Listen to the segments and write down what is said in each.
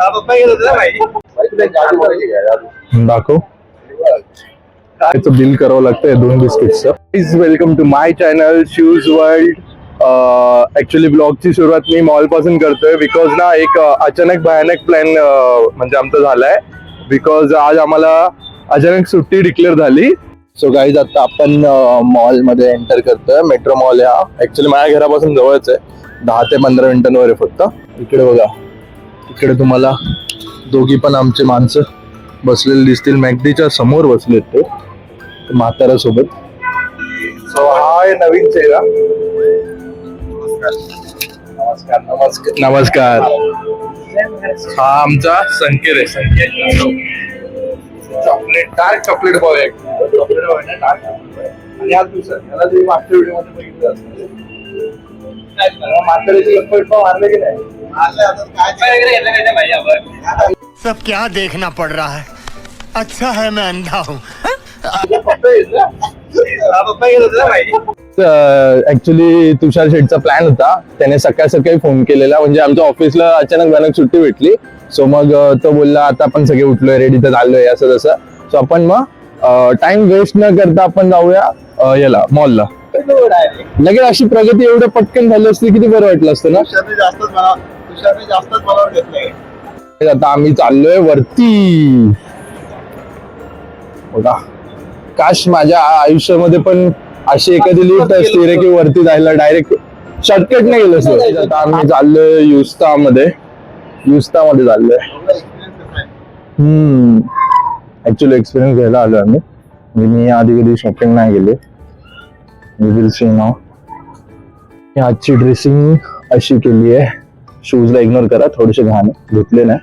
दाखव बिल करावं लागतंय 2 बिस्किटचं. Please welcome to my channel shoes world. Actually ब्लॉगची सुरुवात मी मॉल पासून करतोय बिकॉज ना एक अचानक भयानक प्लॅन म्हणजे आमचा झालाय. बिकॉज आज आम्हाला अचानक सुट्टी डिक्लेअर झाली. सो गाईज आता आपण मॉल मध्ये एंटर करतोय. मेट्रो मॉल हा ऍक्च्युली माझ्या घरापासून जवळच आहे. 10 ते 15 मिनिटांवर आहे फक्त. इकडे बघा, इकडे तुम्हाला दोघी पण आमचे माणसं बसलेले दिसतील. मॅकडीच्या समोर बसलेत ते म्हाताऱ्यासोबत. सो हा आहे नवीन चेहरा. नमस्कार नमस्कार नमस्कार. हा आमचा संकेत आहे. Sanket chocolate, dark chocolate boy. Chocolate boy ना, डार्क चॉकलेट. आणि आज दुसरा त्याला जे मागच्या व्हिडिओ मध्ये बघितलं असतं म्हाताऱ्याची गप्पा मारले की नाही. सब क्या देखना पड़ रहा है. अच्छा है मैं अंधा हूँ. ऍक्च्युली तुषार शेठचा प्लॅन होता. त्याने सकाळी सकाळी फोन केलेला. म्हणजे आमच्या ऑफिसला अचानक भयानक सुट्टी भेटली. सो मग तो बोलला आता आपण सगळे उठलोय, रेडी तर झालोय असं तसं. सो आपण मग टाइम वेस्ट न करता आपण जाऊया याला मॉलला. लगेच अशी प्रगती एवढं पटकन झाली असती किती बरं वाटलं असतं ना. आता आम्ही चाललोय वरती. बघा, काश माझ्या आयुष्यामध्ये पण अशी एखादी लिफ्ट असते रे की वरती जायला डायरेक्ट शॉर्टकट नाही गेलं असतं. आता आम्ही चाललोय युस्ता मध्ये चाललोय. ऍक्च्युली एक्सपिरियन्स घ्यायला आलोय आम्ही. मी आधी कधी शॉपिंग नाही गेले. Will see now. आजची ड्रेसिंग अशी केली आहे. शूजला इग्नोर करा, थोडेसे घाण धुतले नाही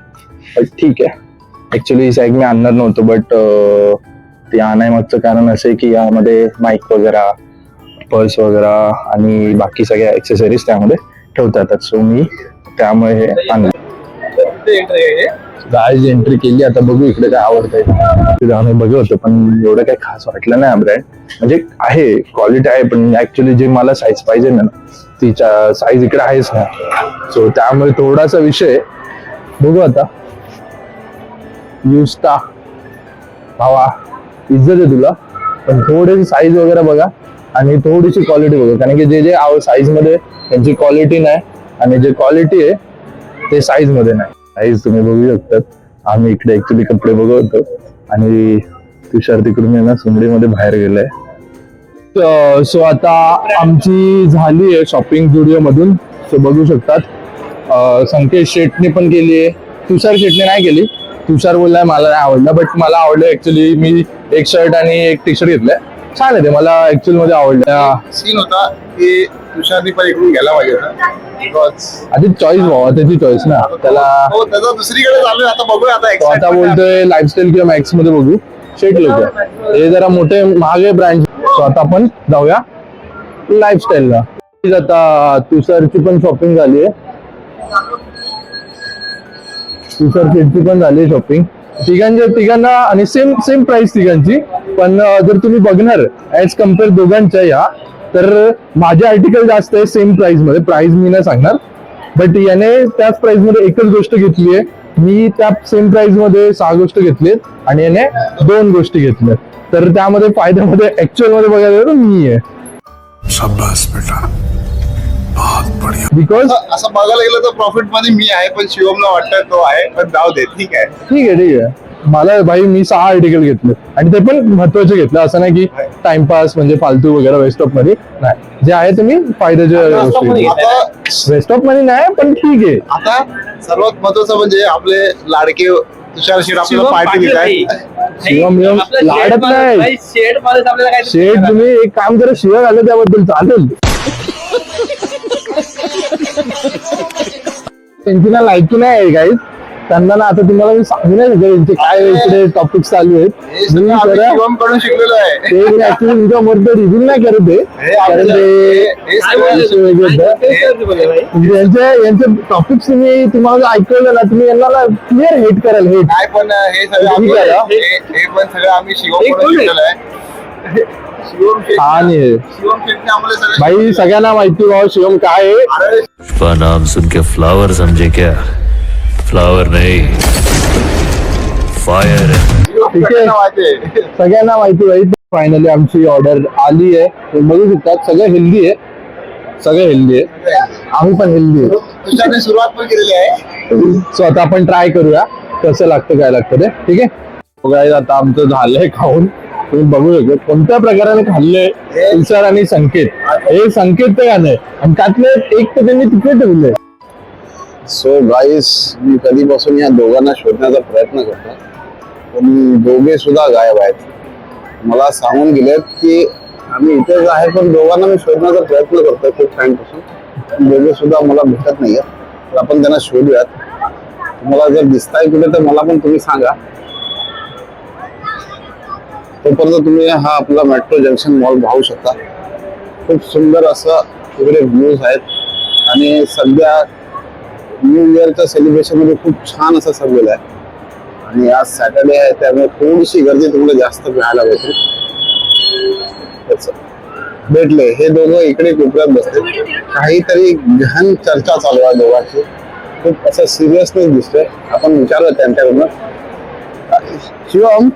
बट ठीक आहे. ऍक्च्युली ही सॅग मी आणणार नव्हतो बट ते आणायमागचं कारण असं आहे की यामध्ये माईक वगैरे, पर्स वगैरे आणि बाकी सगळ्या ऍक्सेसरीज त्यामध्ये ठेवता येतात. सो मी त्यामुळे हे आणलं. गाईज एंट्री केली. आता बघू इकडे काय आवडतंय. आम्ही बघू होतो पण एवढं काही खास वाटलं नाही. ब्रँड म्हणजे आहे, क्वालिटी आहे, पण ऍक्च्युली जे मला साईज पाहिजे ना तिच्या साईज इकडे आहेच ना. सो त्यामुळे थोडासा विषय. बघू आता. युस्ता भावा, इज्जत आहे तुला, पण थोडीशी साईज वगैरे बघा आणि थोडीशी क्वालिटी बघा. कारण की जे साईज मध्ये त्यांची क्वालिटी नाही आणि जे क्वालिटी आहे ते साईज मध्ये नाही. साईज तुम्ही बघू शकतात. आम्ही इकडे ऍक्च्युली कपडे बघतो आणि तुषार तिकडून ना सुंदरीमध्ये बाहेर गेलाय. सो आता आमची झाली आहे शॉपिंग झुडिओ मधून. सो बघू शकतात संकेत शेटने पण केली आहे. तुषार शेटने नाही केली. तुषार बोललाय मला नाही आवडलं बट मला आवडलं. ऍक्च्युली मी एक शर्ट आणि एक टी शर्ट घेतलंय. छान आहे ते. मला ऍक्च्युअल मध्ये आवडलं. सीन होता की तुषारनी पण इकडून गेला पाहिजे होता. आधी चॉईस व्हावा, त्याची चॉईस ना. त्याला दुसरीकडे चालू आहे. आता बघूया. आता बोलतोय लाईफस्टाईल किंवा मॅक्स मध्ये बघू. शेट लोक हे जरा मोठे महागे ब्रँड. सो आता आपण जाऊया लाईफस्टाईलला. आता तुषारची पण शॉपिंग झाली आहे. तुषार शेटची पण झाली शॉपिंग. तिघांना आणि सेम प्राइस तिघांची. पण जर तुम्ही बघणार ऍज कम्पेअर दोघांच्या या तर माझे आर्टिकल जास्त आहे सेम प्राइस मध्ये. प्राइस मी नाही सांगणार बट याने त्याच प्राइस मध्ये एकच गोष्ट घेतली आहे. मी त्या सेम प्राइस मध्ये 6 गोष्ट घेतलीत आणि याने 2 गोष्टी घेतल्या. तर त्यामध्ये फायद्यामध्ये ऍक्च्युअल मध्ये बघायला तर मी आहे. शाबाश बेटा, बहुत बढ़िया. बिकॉज असं बघायला गेलं तर प्रॉफिट मध्ये मी आहे पण शिवमला वाटतं तो आहे. पण जाऊ दे, ठीक आहे. मला भाई मी 6 आर्टिकल घेतले आणि ते पण महत्वाचे घेतले. असं नाही की टाइमपास म्हणजे फालतू वगैरे वेस्ट ऑफ मध्ये नाही. जे आहे तुम्ही फायद्याच्या गोष्टी. वेस्ट ऑफ मध्ये नाही पण ठीक आहे. आता सर्वात महत्वाचं म्हणजे आपले लाडके तुषार शेठ आपल्याला पार्टी देत आहे. शिवम लाडत नाही. शेठ तुम्ही एक काम करा, शिवा घालं त्याबद्दल चालेल. त्यांची ना लायकी नाही आहे गाईज. त्यांना ना आता तुम्हाला मी सांगू नाही शकत यांचे काय इकडे टॉपिक चालू आहेत. शिवमकडून शिकलेलो आहे. ते मी ऍक्च्युली तुमच्या मध्ये रिव्ह्यू नाही करत आहे कारण ते यांचे टॉपिक्स तुम्हाला ऐकवलं ना तुम्ही यांना क्लिअर हेट कराल. हेट काय पण हे सगळं आम्ही शिवमकडून शिकलेलो आहे. भाई सगळ्यांना माहिती भाऊ शिवम काय आहे. नाम सुन के फ्लावर समझे क्या? फ्लावर नहीं, फायर है. ठीक आहे, सगळ्यांना माहिती आहे. फायनली आमची ऑर्डर आली आहे. तुम्ही बघू शकता सगळं हेल्दी आहे, सगळं हेल्दी आहे. आम्ही पण हेल्दी आहे. तुषारने सुरुवात पण केलेली आहे. सो आता आपण ट्राय करूया कसं लागतं काय लागतं ते. ठीक आहे. बघा आता आमचं झालंय खाऊन. तुम्ही बघू शकता कोणत्या प्रकाराने खाल्लंय तुषार आणि संकेत. हे संकेत तर का नाही आणि त्यातले एक तर त्यांनी तिथे ठेवलंय. सो गाईस, मी कधीपासून या दोघांना शोधण्याचा प्रयत्न करतो, पण दोघे सुद्धा गायब आहेत. मला सांगून गेलेत की आम्ही इथेच आहे, पण दोघांना मी शोधण्याचा प्रयत्न करतोय खूप टाइमपासून. दोघे सुद्धा मला भेटत नाहीये. तर आपण त्यांना शोधूयात. तुम्हाला जर दिसताय कुठे तर मला पण तुम्ही सांगा. तोपर्यंत तुम्ही हा आपला मेट्रो जंक्शन मॉल पाहू शकता. खूप सुंदर असं इकडे व्ह्यूज आहेत आणि सध्या न्यू इयरच्या सेलिब्रेशन मध्ये खूप छान असं सजवलं आहे. आणि आज सॅटर्डे आहे त्यामुळे थोडीशी गर्दी तुम्हाला जास्त पाहायला भेटेल. भेटले हे दोघं इकडे कोपऱ्यात बसले. काहीतरी गहन चर्चा चालू आहे दोघांची. खूप असं सिरियसनेस दिसतोय. आपण विचारूया त्यांच्याकडनं. शिवम,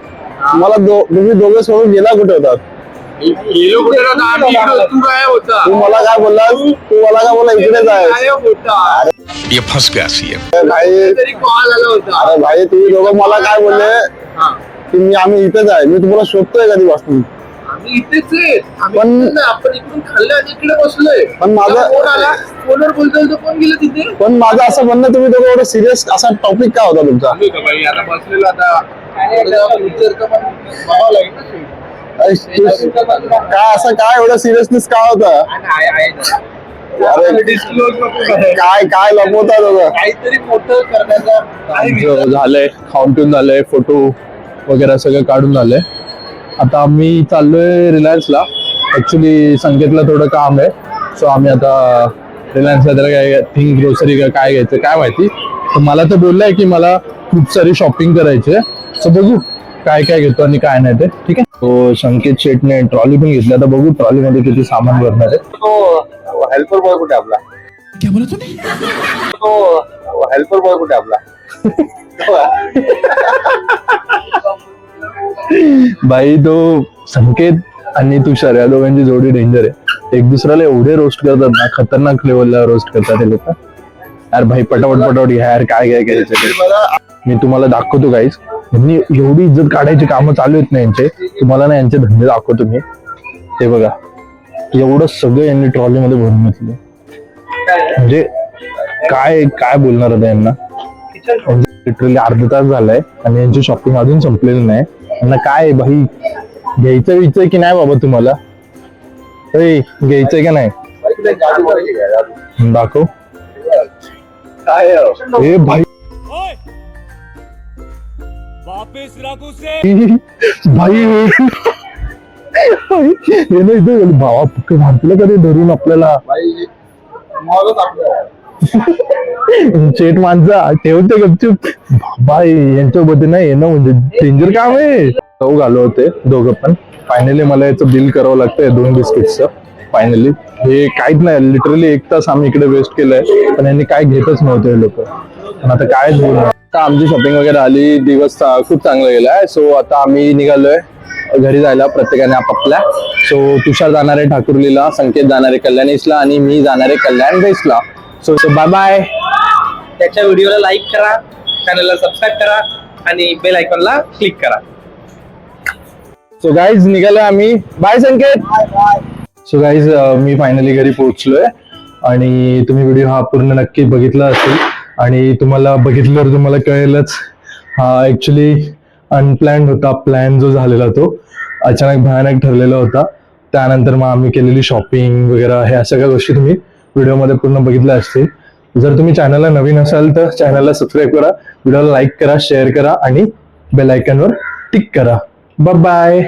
मला तुम्ही दोघं सोडून गेला कुठे होतात? तू मला काय बोललास? तू मला काय बोला इकडेच आहे? ये फंस गया सीएम. भाई, अरे भाई तुम्ही दोघं मला काय बोलले की आम्ही इथेच आहे. मी तुम्हाला शोधतोय कधीपासून. आम्ही इथेच आहे. पण आपण इकडून खाल्लं आणि इकडे बसलोय. पण माझं फोन आला, फोनवर बोलतोय तर कोण गेलं तिथे? पण माझं असं म्हणणं, तुम्ही दोघं एवढं सिरियस असा टॉपिक काय होता तुमचा? आता बसलेलो आता फ्युचरचं पण बघावं लागेल ना शेवटी. काय असं काय एवढं सिरियसनेस काय होता? अरे काय काय लपवता दोघं? काहीतरी मोठं करण्याचा झालंय, खाऊन पिऊन झालंय, फोटो वगैरे सगळं काढून झालंय. आता आम्ही चाललोय रिलायन्सला. ऍक्च्युली संकेतला थोडं काम आहे. सो आम्ही आता रिलायन्सला त्याला काय थिंग ग्रोसरी काय घ्यायचं काय माहिती. तर मला तर बोललंय की मला खूप सारी शॉपिंग करायची आहे. सो बघू काय काय घेतो आणि काय नाही ते. ठीक आहे. तो संकेत शेटने ट्रॉली पण घेतली. आता बघू ट्रॉली मध्ये किती सामान भरणार आहे. तो हेल्पर बॉय कुठे आपला? क्या बोला तूने? तो हेल्पर बॉय कुठे आपला? बाई तो संकेत आणि तुषार या दोघांची जोडी डेंजर आहे. एक दुसऱ्याला एवढे रोस्ट करतात ना, खतरनाक लेवलला रोस्ट करतात हे लोक. यार भाई पटापट घ्या यार, काय घ्यायचं मी तुम्हाला दाखवतो गाईज. यांनी एवढी इज्जत काढायची कामं चालू आहेत ना यांचे. तुम्हाला ना यांचे धंदे दाखवतो मी. हे बघा एवढं सगळं यांनी ट्रॉलीमध्ये भरून घेतलं. म्हणजे काय काय बोलणार होतं यांना. लिटरली अर्धा तास झालाय आणि यांची शॉपिंग अजून संपलेली नाही. यांना काय भाई घ्यायचं की नाही बाबा तुम्हाला? घ्यायचंय का नाही दाखव. ए भाई भाई हे नाही इथं भावा पक्क मारतील कधी धरून आपल्याला. चेट माणसा ठेवते गपचूप. बाई यांच्याबद्दल नाही येणं म्हणजे डेंजर काम आहे. तो घालू होते दोघं पण. फायनली मला याचं बिल करावं लागतंय 2 बिस्किटचं. फायनली हे काहीच नाही, लिटरली 1 तास आम्ही इकडे वेस्ट केलंय पण यांनी काय घेतच नव्हते लोक. पण आता काय बोलणार. आता आमची शॉपिंग वगैरे आली. दिवस खूप चांगला गेलाय. सो आता आम्ही निघालोय घरी जायला प्रत्येकाने आपापल्या. सो तुषार जाणार आहे ठाकुर्लीला, संकेत जाणार आहे कल्याण ईस्टला आणि मी जाणार आहे कल्याण वेस्टला. So bye bye. त्याच्या व्हिडिओला लाईक करा, चॅनलला सबस्क्राईब करा आणि बेल आयकॉनला क्लिक करा. सो गाईज निघालोय आम्ही. बाय संकेत. सो गाईज मी फायनली घरी पोहोचलोय आणि तुम्ही व्हिडिओ हा पूर्ण नक्की बघितला असेल आणि तुम्हाला बघितल्यावर तुम्हाला कळेलच हा ऍक्च्युली अनप्लॅन्ड होता. प्लॅन जो झालेला तो अचानक भयानक ठरलेला होता. त्यानंतर मग आम्ही केलेली शॉपिंग वगैरे ह्या सगळ्या गोष्टी तुम्ही व्हिडिओमध्ये पूर्ण बघितल्या असतील. जर तुम्ही चॅनलला नवीन असाल तर चॅनलला सबस्क्राईब करा, व्हिडिओला लाईक करा, शेअर करा आणि बेल आयकॉनवर टिक करा. Bye bye.